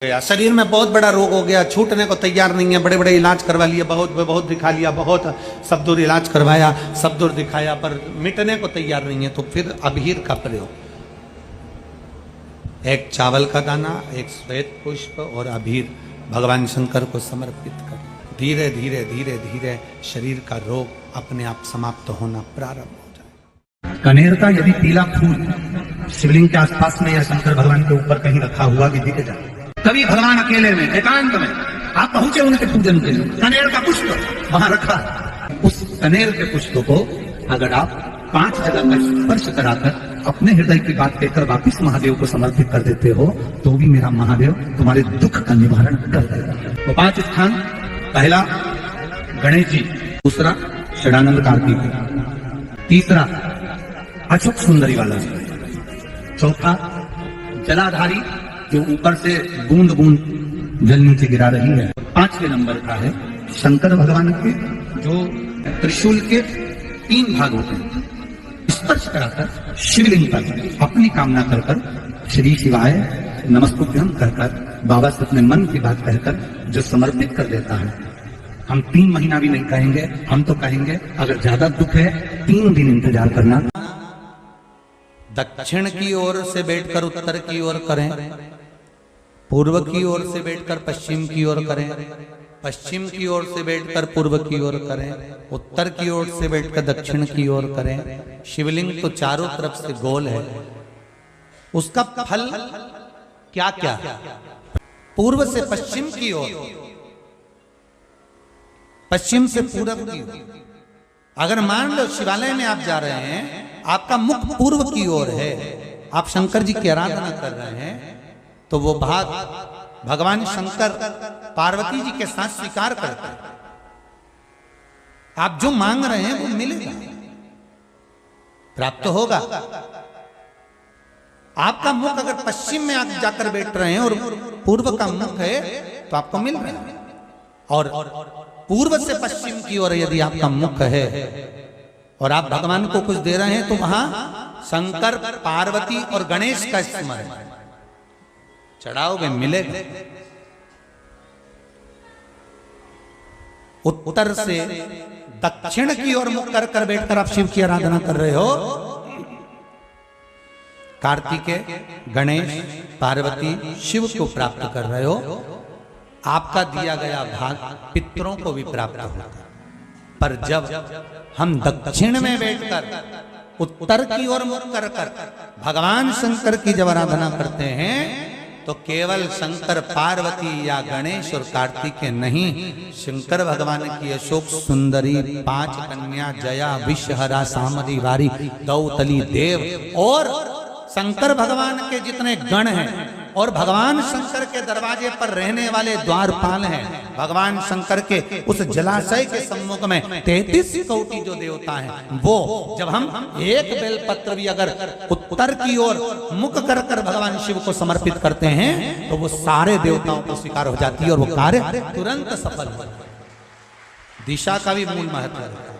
गया, शरीर में बहुत बड़ा रोग हो गया, छूटने को तैयार नहीं है, बड़े बड़े इलाज करवा लिया, बहुत दिखा लिया, बहुत सब दूर इलाज करवाया, सब दूर दिखाया, पर मिटने को तैयार नहीं है। तो फिर अबीर का प्रयोग, एक चावल का दाना, एक श्वेत पुष्प और अबीर भगवान शंकर को समर्पित कर धीरे धीरे धीरे धीरे शरीर का रोग अपने आप समाप्त होना प्रारंभ हो जाए। कनेर का यदि पीला फूल शिवलिंग के आसपास में या शंकर भगवान के ऊपर कहीं रखा हुआ भी दिख जाए, कभी भगवान अकेले में एकांत में आप पहुंचे उनके पूजन के लिए, कनेर का पुष्प वहां रखा, उस कनेर के पुष्प को अगर आप 5 जगह का स्पर्श कराकर अपने हृदय की बात कहकर वापिस महादेव को समर्पित कर देते हो, तो भी मेरा महादेव तुम्हारे दुख का निवारण कर देगा। तो 5 स्थान, पहला गणेश जी, दूसरा षडानंद कार्तिक, तीसरा अशोक सुंदरी वाला, चौथा जलाधारी जो ऊपर से बूंद बूंद जल नीचे गिरा रही है, 5वें नंबर का है शंकर भगवान के जो त्रिशूल के 3 भाग होते हैं, स्पर्श कराकर शिवलिंग पर अपनी कामना कर श्री शिवाय नमस्तुभ्यं कहकर बाबा से अपने मन की बात कहकर जो समर्पित कर देता है। हम 3 महीना भी नहीं कहेंगे, हम तो कहेंगे अगर ज्यादा दुख है 3 दिन इंतजार करना। दक्षिण की ओर से बैठकर उत्तर की ओर करें, पूर्व की ओर से बैठकर पश्चिम की ओर करें, पश्चिम की ओर से बैठकर पूर्व की ओर करें, उत्तर की ओर से बैठकर दक्षिण की ओर करें। शिवलिंग तो चारों तरफ से गोल है, उसका फल क्या क्या? पूर्व से पश्चिम की ओर, पश्चिम से पूर्व की ओर। अगर मान लो शिवालय में आप जा रहे हैं, आपका मुख पूर्व की ओर है, आप शंकर जी की आराधना कर रहे हैं, तो वो भाग भगवान शंकर पार्वती जी के साथ स्वीकार करते हैं। आप जो मांग रहे हैं वो मिलेगा, प्राप्त होगा। आपका मुख अगर पश्चिम में आप जाकर बैठ रहे हैं और पूर्व का मुख है तो आपको मिल रहा है, और पूर्व से पश्चिम की ओर यदि आपका मुख है और आप भगवान को कुछ दे रहे हैं तो वहां शंकर पार्वती और गणेश का स्मरण चढ़ाओगे, मिलेगा। उत्तर से दक्षिण की ओर मुख कर बैठकर आप शिव की आराधना कर रहे हो, कार्तिकेय, गणेश, पार्वती, शिव को प्राप्त कर रहे हो, आपका दिया गया भाग पितरों को भी प्राप्त होता। पर जब हम दक्षिण में बैठकर उत्तर की ओर मुख कर भगवान शंकर की जब आराधना करते हैं तो केवल शंकर पार्वती या गणेश और कार्तिकेय नहीं, शंकर भगवान की अशोक सुंदरी, 5 कन्या, जया, विषहरा, सामरी, वारी, दौतली, देव और शंकर भगवान के जितने गण हैं और भगवान शंकर के दरवाजे पर रहने वाले द्वारपाल हैं, भगवान शंकर के उस जलाशय के सम्मुख में 33 कोटि जो देवता हैं, वो जब हम एक बेलपत्र भी अगर उत्तर की ओर मुख कर भगवान शिव को समर्पित करते हैं तो वो सारे देवताओं को स्वीकार हो जाती है और वो कार्य तुरंत सफल हो। दिशा का भी मूल महत्व है।